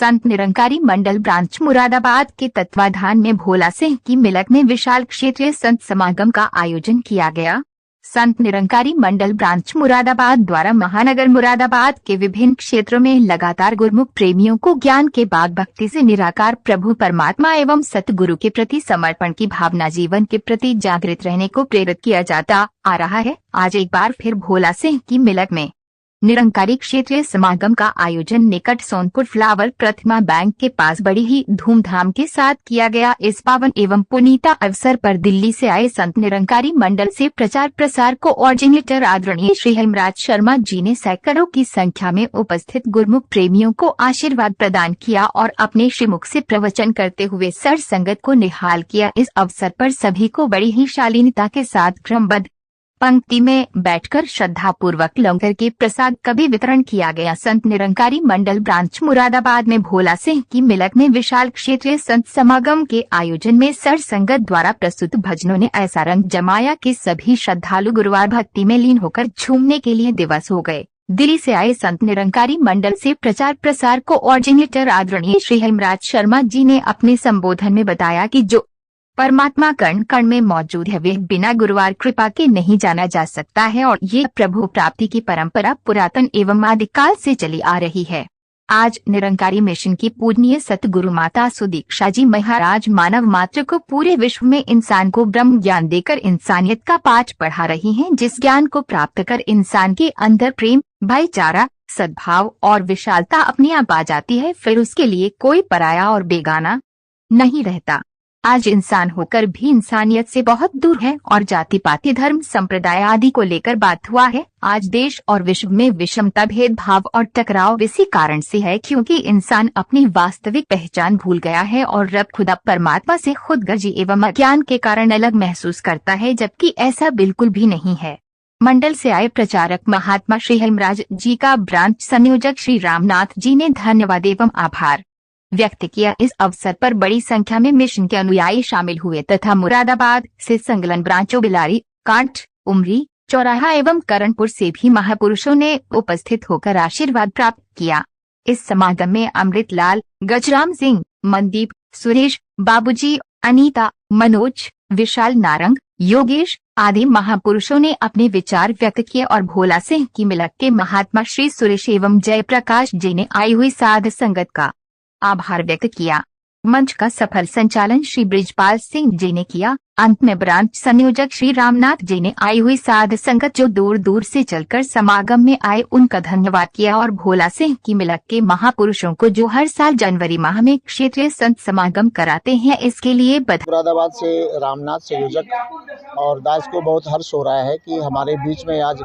संत निरंकारी मंडल branch Moradabad के तत्वाधान में भोला सिंह की मिलक में विशाल क्षेत्रीय संत समागम का आयोजन किया गया। संत निरंकारी मंडल ब्रांच मुरादाबाद द्वारा महानगर मुरादाबाद के विभिन्न क्षेत्रों में लगातार गुरुमुख प्रेमियों को ज्ञान के बाग भक्ति से निराकार प्रभु परमात्मा एवं सतगुरु के प्रति समर्पण की भावना जीवन के प्रति जागृत रहने को प्रेरित किया जाता आ रहा है। आज एक बार फिर भोला सिंह की मिलक में निरंकारी क्षेत्रीय समागम का आयोजन निकट सोनपुर फ्लावर प्रतिमा बैंक के पास बड़ी ही धूमधाम के साथ किया गया। इस पावन एवं पुनीता अवसर पर दिल्ली से आए संत निरंकारी मंडल से प्रचार प्रसार कोऑर्डिनेटर आदरणीय श्री हेमराज शर्मा जी ने सैकड़ों की संख्या में उपस्थित गुरुमुख प्रेमियों को आशीर्वाद प्रदान किया और अपने श्रीमुख से प्रवचन करते हुए सर संगत को निहाल किया। इस अवसर पर सभी को बड़ी ही शालीनता के साथ क्रमबद्ध पंक्ति में बैठकर श्रद्धा पूर्वक लंगर के प्रसाद का भी वितरण किया गया। संत निरंकारी मंडल ब्रांच मुरादाबाद में भोला सिंह की मिलक में विशाल क्षेत्रीय संत समागम के आयोजन में सर संगत द्वारा प्रस्तुत भजनों ने ऐसा रंग जमाया कि सभी श्रद्धालु गुरुवार भक्ति में लीन होकर झूमने के लिए दिवस हो गए। दिल्ली से आए संत निरंकारी मंडल से प्रचार प्रसार कोऑर्डिनेटर आदरणीय श्री हेमराज शर्मा जी ने अपने संबोधन में बताया कि जो परमात्मा कण कण में मौजूद है वे बिना गुरुवार कृपा के नहीं जाना जा सकता है और ये प्रभु प्राप्ति की परंपरा पुरातन एवं आदिकाल से चली आ रही है। आज निरंकारी मिशन की पूजनीय सतगुरु माता सुदीक्षा जी महाराज मानव मात्र को पूरे विश्व में इंसान को ब्रह्म ज्ञान देकर इंसानियत का पाठ पढ़ा रही हैं, जिस ज्ञान को प्राप्त कर इंसान के अंदर प्रेम, भाईचारा, सद्भाव और विशालता अपने आप आ जाती है। फिर उसके लिए कोई पराया और बेगाना नहीं रहता। आज इंसान होकर भी इंसानियत से बहुत दूर है और जाति पाति धर्म संप्रदाय आदि को लेकर बात हुआ है। आज देश और विश्व में विषमता, भेदभाव और टकराव इसी कारण से है क्योंकि इंसान अपनी वास्तविक पहचान भूल गया है और रब खुदा परमात्मा से खुदगर्जी एवं अज्ञान के कारण अलग महसूस करता है, जबकि ऐसा बिल्कुल भी नहीं है। मंडल से आए प्रचारक महात्मा श्री हेमराज जी का ब्रांच संयोजक श्री रामनाथ जी ने धन्यवाद एवं आभार व्यक्त किया। इस अवसर पर बड़ी संख्या में मिशन के अनुयायी शामिल हुए तथा मुरादाबाद से संगलन ब्रांचों बिलारी, कांठ, उमरी, चौराहा एवं करणपुर से भी महापुरुषों ने उपस्थित होकर आशीर्वाद प्राप्त किया। इस समागम में अमृत लाल, गजराम सिंह, मनदीप, सुरेश, बाबूजी, अनीता, मनोज, विशाल नारंग, योगेश आदि महापुरुषों ने अपने विचार व्यक्त किए और भोला सिंह की मिलक के महात्मा श्री सुरेश एवं जयप्रकाश जी ने आई हुई साध संगत का आभार व्यक्त किया। मंच का सफल संचालन श्री ब्रिजपाल सिंह जी ने किया। अंत में ब्रांच संयोजक श्री रामनाथ जी ने आई हुई साध संगत जो दूर दूर से चलकर समागम में आए उनका धन्यवाद किया और भोला सिंह की मिलक के महापुरुषों को जो हर साल जनवरी माह में क्षेत्रीय संत समागम कराते हैं इसके लिए मुरादाबाद से रामनाथ संयोजक और दास को बहुत हर्ष हो रहा है कि हमारे बीच में आज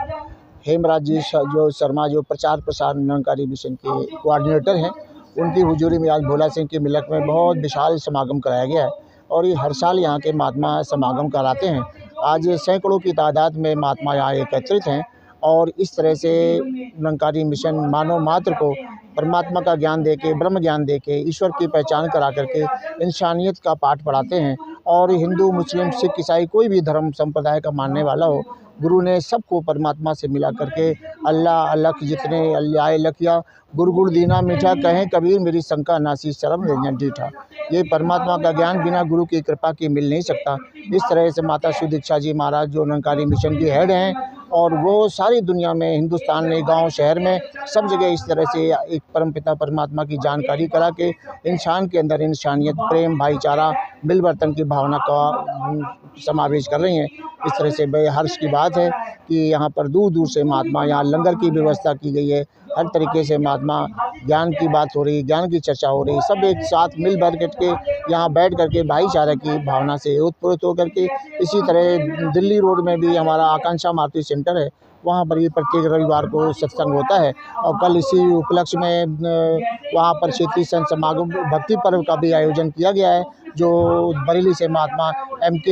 हेमराज जी जो शर्मा जो प्रचार प्रसार निरंकारी मिशन के कोऑर्डिनेटर हैं, उनकी हुजूरी में आज भोला सिंह की मिलक में बहुत विशाल समागम कराया गया है और ये हर साल यहाँ के महात्मा समागम कराते हैं। आज सैकड़ों की तादाद में महात्मा यहाँ एकत्रित हैं और इस तरह से निरंकारी मिशन मानव मात्र को परमात्मा का ज्ञान देके, ब्रह्म ज्ञान देके, ईश्वर की पहचान करा करके इंसानियत का पाठ पढ़ाते हैं। और हिंदू, मुस्लिम, सिख, ईसाई कोई भी धर्म संप्रदाय का मानने वाला हो, गुरु ने सबको परमात्मा से मिला करके अल्लाह अलख जितने अल्लाह लखिया गुरु गुरु दीना मीठा कहें कबीर मेरी शंका नासी शर्म रंजन डीठा। ये परमात्मा का ज्ञान बिना गुरु की कृपा के मिल नहीं सकता। इस तरह से माता सुदीक्षा जी महाराज जो निरंकारी मिशन की हेड हैं और वो सारी दुनिया में, हिंदुस्तान में, गांव शहर में सब जगह इस तरह से एक परमपिता परमात्मा की जानकारी करा के इंसान के अंदर इंसानियत, प्रेम, भाईचारा, मिल वर्तन की भावना का समावेश कर रही हैं। इस तरह से बेहर्ष की बात है कि यहाँ पर दूर दूर से महात्मा, यहाँ लंगर की व्यवस्था की गई है, हर तरीके से महात्मा ज्ञान की बात हो रही, ज्ञान की चर्चा हो रही, सब एक साथ मिल बैठ के यहाँ बैठ करके भाईचारा की भावना से ओतप्रोत होकर के। इसी तरह दिल्ली रोड में भी हमारा आकांक्षा मारुति सेंटर है, वहाँ पर भी प्रत्येक रविवार को सत्संग होता है और कल इसी उपलक्ष्य में वहाँ पर क्षेत्रीय संत समागम भक्ति पर्व का भी आयोजन किया गया है, जो बरेली से महात्मा MK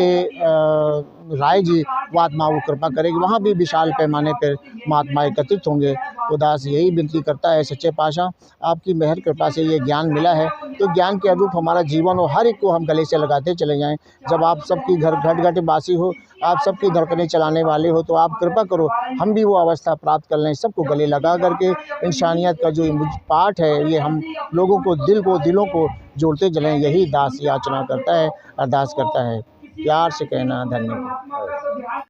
राय जी महात्मा वो कृपा करेगी। वहाँ भी विशाल पैमाने पर महात्मा एकत्रित होंगे तो दास यही विनती करता है, सच्चे पातशाह आपकी मेहर कृपा से ये ज्ञान मिला है, तो ज्ञान के अनुरूप हमारा जीवन हो, हर एक को हम गले से लगाते चले जाएं। जब आप सबकी घर घट घट बासी हो, आप सबकी धड़कनें चलाने वाले हो, तो आप कृपा करो हम भी वो अवस्था प्राप्त कर लें, सबको गले लगा करके इंसानियत का जो पाठ है ये हम लोगों को दिलों को जोड़ते चलें। यही दास याचना करता है, अरदास करता है। प्यार से कहना धन्यवाद।